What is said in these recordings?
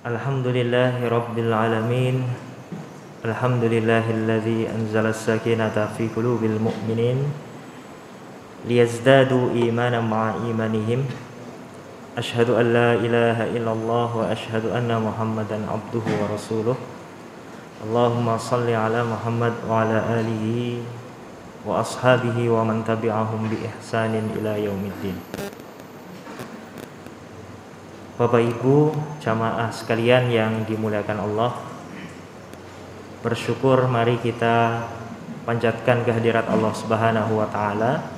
Alhamdulillahi Rabbil Alamin. Alhamdulillahilladzi anzala as-sakinata fi qulubil mu'minin liyazdadu imanan ma'a imanihim. Asyhadu an la ilaha illallah wa asyhadu anna Muhammadan abduhu wa rasuluh. Allahumma salli ala Muhammad wa ala alihi wa ashabihi wa man tabi'ahum bi ihsanin ila yaumiddin. Bapak Ibu jamaah sekalian yang dimuliakan Allah, bersyukur mari kita panjatkan kehadirat Allah Subhanahu wa taala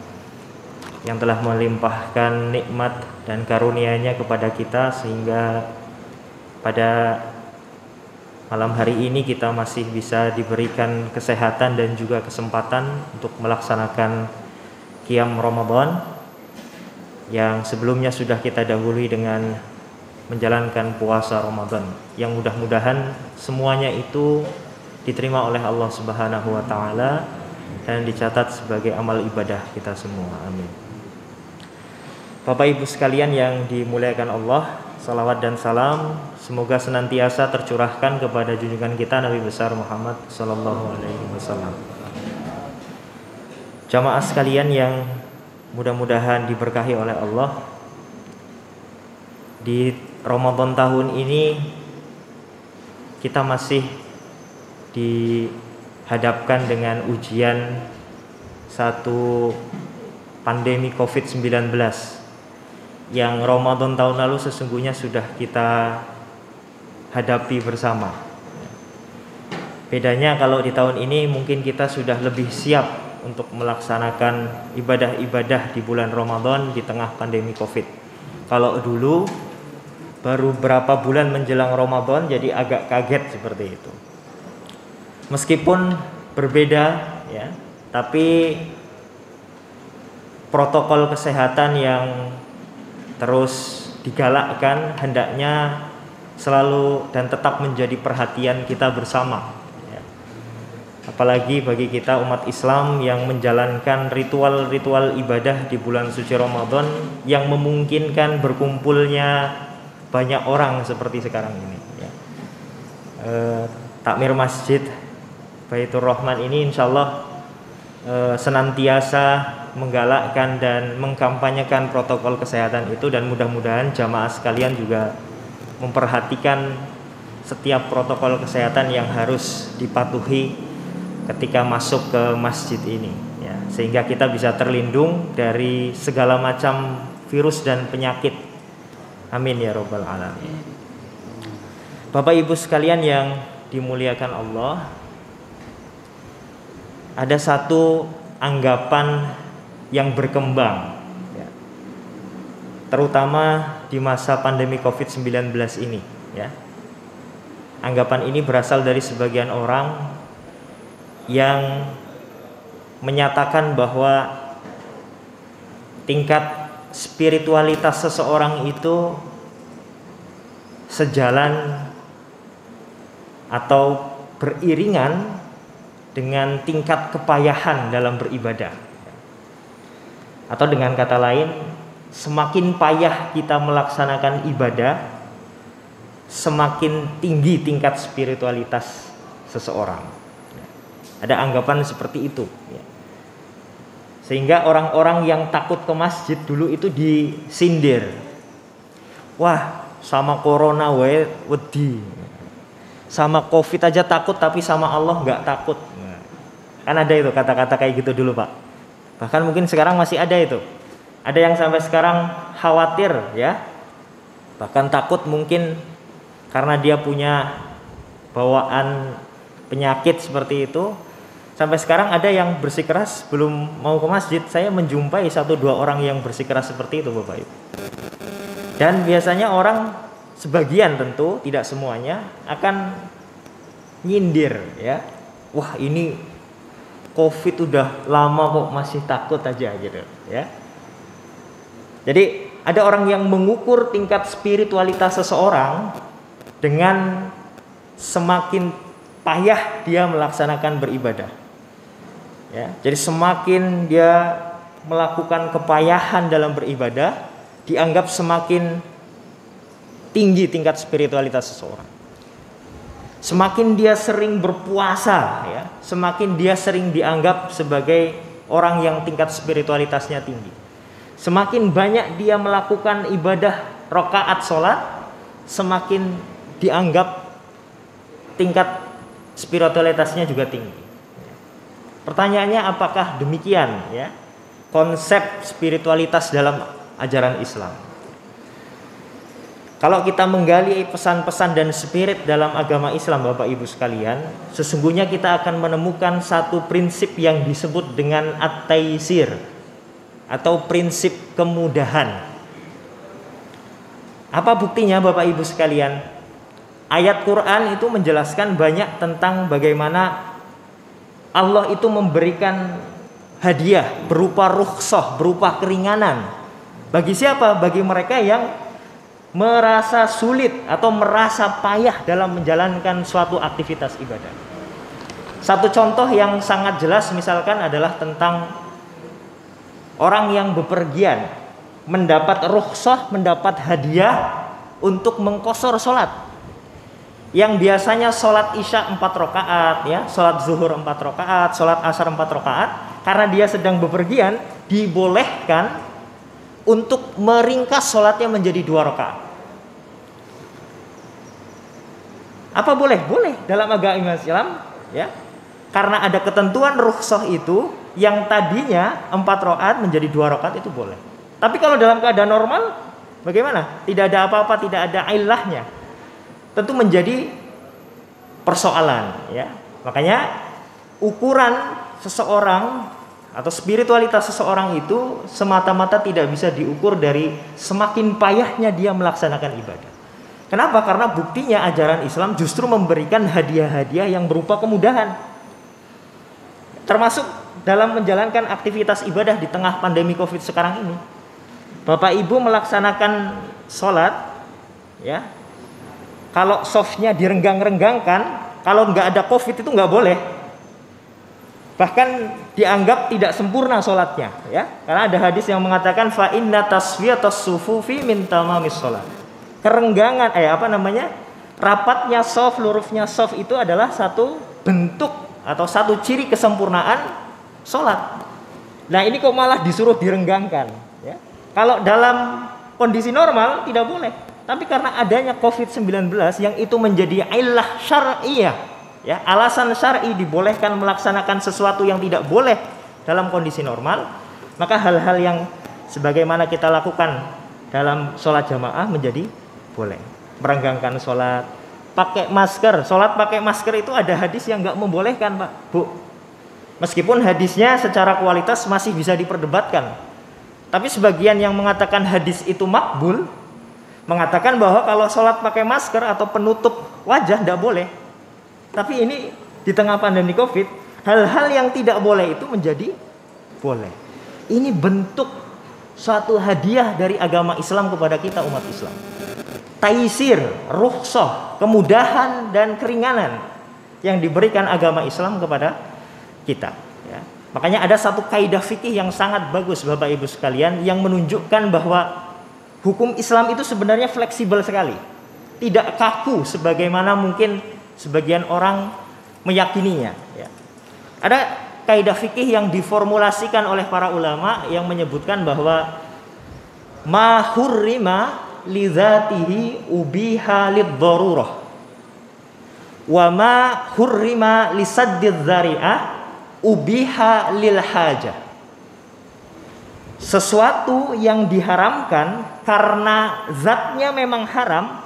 yang telah melimpahkan nikmat dan karunia-Nya kepada kita sehingga pada malam hari ini kita masih bisa diberikan kesehatan dan juga kesempatan untuk melaksanakan qiyam Ramadan yang sebelumnya sudah kita dahului dengan menjalankan puasa Ramadan, yang mudah-mudahan semuanya itu diterima oleh Allah Subhanahu wa taala dan dicatat sebagai amal ibadah kita semua. Amin. Bapak Ibu sekalian yang dimuliakan Allah, salawat dan salam semoga senantiasa tercurahkan kepada junjungan kita Nabi besar Muhammad sallallahu alaihi wasallam. Jamaah sekalian yang mudah-mudahan diberkahi oleh Allah, di Ramadan tahun ini kita masih dihadapkan dengan ujian satu pandemi COVID-19 yang Ramadan tahun lalu sesungguhnya sudah kita hadapi bersama. Bedanya kalau di tahun ini mungkin kita sudah lebih siap untuk melaksanakan ibadah-ibadah di bulan Ramadan di tengah pandemi COVID. Kalau dulu baru berapa bulan menjelang Ramadan jadi agak kaget seperti itu. Meskipun berbeda ya, tapi protokol kesehatan yang terus digalakkan hendaknya selalu dan tetap menjadi perhatian kita bersama ya. Apalagi bagi kita umat Islam yang menjalankan ritual-ritual ibadah di bulan suci Ramadan yang memungkinkan berkumpulnya banyak orang seperti sekarang ini ya. Takmir masjid Baitur Rahman ini insyaallah senantiasa menggalakkan dan mengkampanyekan protokol kesehatan itu, dan mudah-mudahan jamaah sekalian juga memperhatikan setiap protokol kesehatan yang harus dipatuhi ketika masuk ke masjid ini ya, sehingga kita bisa terlindung dari segala macam virus dan penyakit. Amin ya Rabbal Alamin. Bapak Ibu sekalian yang dimuliakan Allah, ada satu anggapan yang berkembang ya, terutama di masa pandemi COVID-19 ini ya. Anggapan ini berasal dari sebagian orang yang menyatakan bahwa tingkat spiritualitas seseorang itu sejalan atau beriringan dengan tingkat kepayahan dalam beribadah. Atau dengan kata lain, semakin payah kita melaksanakan ibadah, semakin tinggi tingkat spiritualitas seseorang. Ada anggapan seperti itu ya. Sehingga orang-orang yang takut ke masjid dulu itu disindir. Wah, sama corona wae wedi. Sama Covid aja takut tapi sama Allah enggak takut. Kan ada itu kata-kata kayak gitu dulu, Pak. Bahkan mungkin sekarang masih ada itu. Ada yang sampai sekarang khawatir ya. Bahkan takut mungkin karena dia punya bawaan penyakit seperti itu. Sampai sekarang ada yang bersikeras belum mau ke masjid. Saya menjumpai 1-2 orang yang bersikeras seperti itu, Bapak Ibu. Dan biasanya orang sebagian, tentu tidak semuanya, akan nyindir ya. Wah, ini Covid udah lama kok masih takut aja gitu ya. Jadi ada orang yang mengukur tingkat spiritualitas seseorang dengan semakin payah dia melaksanakan beribadah. Ya, jadi semakin dia melakukan kepayahan dalam beribadah, dianggap semakin tinggi tingkat spiritualitas seseorang. Semakin dia sering berpuasa, ya, semakin dia sering dianggap sebagai orang yang tingkat spiritualitasnya tinggi. Semakin banyak dia melakukan ibadah rakaat sholat, semakin dianggap tingkat spiritualitasnya juga tinggi. Pertanyaannya, apakah demikian, ya, konsep spiritualitas dalam ajaran Islam? Kalau kita menggali pesan-pesan dan spirit dalam agama Islam, Bapak Ibu sekalian, sesungguhnya kita akan menemukan satu prinsip yang disebut dengan at-taisir atau prinsip kemudahan. Apa buktinya, Bapak Ibu sekalian? Ayat Quran itu menjelaskan banyak tentang bagaimana Allah itu memberikan hadiah berupa rukhsah, berupa keringanan. Bagi siapa? Bagi mereka yang merasa sulit atau merasa payah dalam menjalankan suatu aktivitas ibadah. Satu contoh yang sangat jelas misalkan adalah tentang orang yang bepergian mendapat rukhsah, mendapat hadiah untuk mengqashar sholat. Yang biasanya sholat isya 4 rakaat, ya, sholat zuhur 4 rakaat, sholat asar 4 rakaat, karena dia sedang bepergian, dibolehkan untuk meringkas sholatnya menjadi 2 rakaat. Apa boleh? Boleh dalam agama Islam, ya. Karena ada ketentuan rukhsah itu, yang tadinya 4 rakaat menjadi 2 rakaat itu boleh. Tapi kalau dalam keadaan normal, bagaimana? Tidak ada apa-apa, tidak ada ilahnya. Tentu menjadi persoalan, ya. Makanya ukuran seseorang atau spiritualitas seseorang itu semata-mata tidak bisa diukur dari semakin payahnya dia melaksanakan ibadah. Kenapa? Karena buktinya ajaran Islam justru memberikan hadiah-hadiah yang berupa kemudahan. Termasuk dalam menjalankan aktivitas ibadah di tengah pandemi Covid sekarang ini. Bapak Ibu melaksanakan sholat, ya, kalau softnya direnggang-renggangkan, kalau nggak ada Covid itu nggak boleh. Bahkan dianggap tidak sempurna sholatnya, ya. Karena ada hadis yang mengatakan fa inna tasfiyatas sufufi min tamamis sholat. Kerenggangan, rapatnya soft, lurusnya soft itu adalah satu bentuk atau satu ciri kesempurnaan sholat. Nah, ini kok malah disuruh direnggangkan, ya. Kalau dalam kondisi normal tidak boleh. Tapi karena adanya COVID-19 yang itu menjadi illah syar'iyah, ya, alasan syar'i dibolehkan melaksanakan sesuatu yang tidak boleh dalam kondisi normal, maka hal-hal yang sebagaimana kita lakukan dalam sholat jamaah menjadi boleh. Merenggangkan sholat, pakai masker, sholat pakai masker itu ada hadis yang nggak membolehkan, Pak, Bu. Meskipun hadisnya secara kualitas masih bisa diperdebatkan, tapi sebagian yang mengatakan hadis itu makbul, mengatakan bahwa kalau sholat pakai masker atau penutup wajah tidak boleh. Tapi ini di tengah pandemi Covid, hal-hal yang tidak boleh itu menjadi boleh. Ini bentuk suatu hadiah dari agama Islam kepada kita umat Islam. Taisir, rukhsah, kemudahan dan keringanan yang diberikan agama Islam kepada kita, ya. Makanya ada satu kaidah fikih yang sangat bagus, Bapak Ibu sekalian, yang menunjukkan bahwa hukum Islam itu sebenarnya fleksibel sekali, tidak kaku sebagaimana mungkin sebagian orang meyakininya, ya. Ada kaidah fikih yang diformulasikan oleh para ulama yang menyebutkan bahwa ma hurrima li dzatihi ubiha lid-darurah wa ma hurrima li saddidz dzari'ah ubiha lil hajah. Sesuatu yang diharamkan karena zatnya memang haram,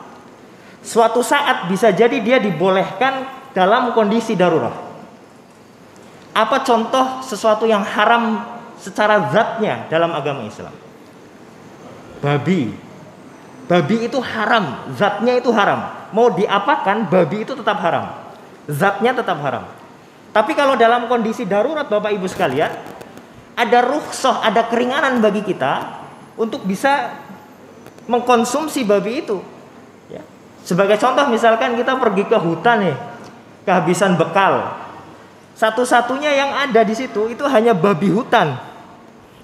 suatu saat bisa jadi dia dibolehkan dalam kondisi darurat. Apa contoh sesuatu yang haram secara zatnya dalam agama Islam? Babi. Babi itu haram, zatnya itu haram. Mau diapakan, babi itu tetap haram. Zatnya tetap haram. Tapi kalau dalam kondisi darurat, Bapak Ibu sekalian, ada rukhsah, ada keringanan bagi kita untuk bisa mengkonsumsi babi itu, ya. Sebagai contoh, misalkan kita pergi ke hutan nih, kehabisan bekal, satu-satunya yang ada di situ itu hanya babi hutan.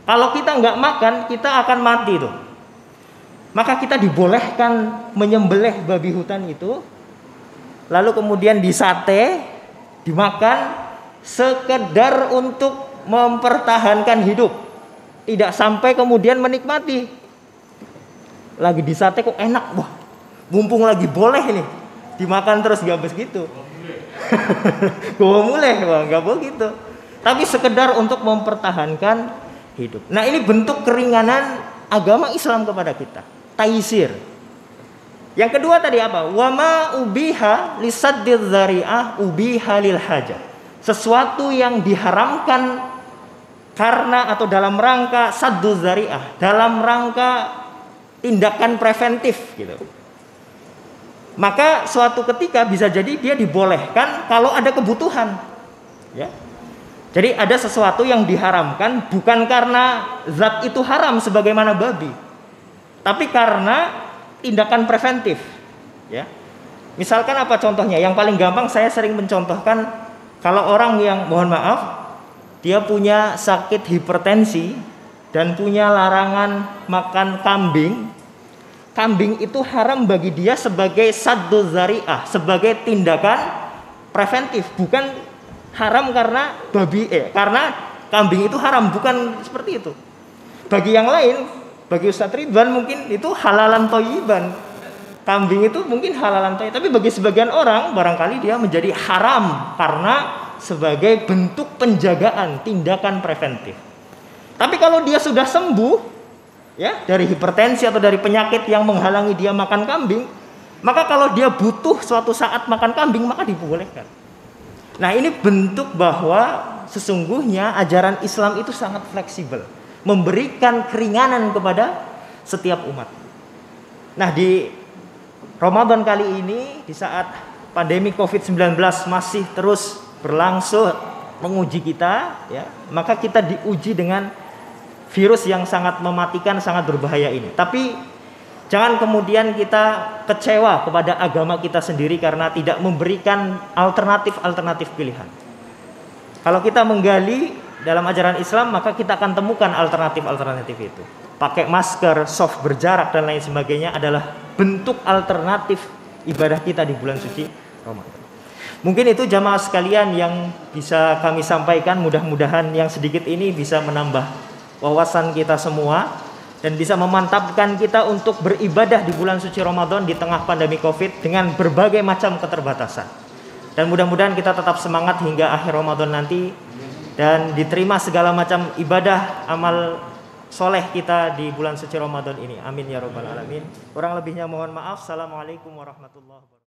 Kalau kita nggak makan, kita akan mati tuh. Maka kita dibolehkan menyembelih babi hutan itu, lalu kemudian disate, dimakan sekedar untuk mempertahankan hidup, tidak sampai kemudian menikmati. Lagi disate kok enak, wah, mumpung lagi boleh nih, dimakan terus, gak begitu. Gue mulai, nggak begitu. Tapi sekedar untuk mempertahankan hidup. Nah, ini bentuk keringanan agama Islam kepada kita, taisir. Yang kedua tadi apa? Wama ubiha lisaddid dzari'ah ubiha lil hajah. Sesuatu yang diharamkan karena atau dalam rangka sadduz dzari'ah, dalam rangka tindakan preventif gitu. Maka suatu ketika bisa jadi dia dibolehkan kalau ada kebutuhan, ya. Jadi ada sesuatu yang diharamkan bukan karena zat itu haram sebagaimana babi, tapi karena tindakan preventif, ya. Misalkan apa contohnya? Yang paling gampang saya sering mencontohkan, kalau orang yang mohon maaf dia punya sakit hipertensi dan punya larangan makan kambing. Kambing itu haram bagi dia sebagai sadduz dzari'ah, sebagai tindakan preventif, bukan haram karena karena kambing itu haram, bukan seperti itu. Bagi yang lain, bagi Ustadz Ridwan mungkin itu halalan thayyiban. Kambing itu mungkin halalan thayyiban, tapi bagi sebagian orang barangkali dia menjadi haram karena sebagai bentuk penjagaan, tindakan preventif. Tapi kalau dia sudah sembuh, ya, dari hipertensi atau dari penyakit yang menghalangi dia makan kambing, maka kalau dia butuh suatu saat makan kambing, maka dibolehkan. Nah, ini bentuk bahwa sesungguhnya ajaran Islam itu sangat fleksibel, memberikan keringanan kepada setiap umat. Nah, di Ramadan kali ini, di saat pandemi COVID-19 masih terus berlangsung menguji kita, ya, maka kita diuji dengan virus yang sangat mematikan, sangat berbahaya ini. Tapi jangan kemudian kita kecewa kepada agama kita sendiri karena tidak memberikan alternatif pilihan. Kalau kita menggali dalam ajaran Islam, maka kita akan temukan alternatif itu. Pakai masker, soft berjarak dan lain sebagainya adalah bentuk alternatif ibadah kita di bulan suci Ramadan. Mungkin itu jamaah sekalian yang bisa kami sampaikan. Mudah-mudahan yang sedikit ini bisa menambah wawasan kita semua dan bisa memantapkan kita untuk beribadah di bulan suci Ramadan di tengah pandemi Covid dengan berbagai macam keterbatasan. Dan mudah-mudahan kita tetap semangat hingga akhir Ramadan nanti dan diterima segala macam ibadah amal soleh kita di bulan suci Ramadan ini. Amin ya rabbal alamin. Kurang lebihnya mohon maaf. Assalamualaikum warahmatullahi wabarakatuh.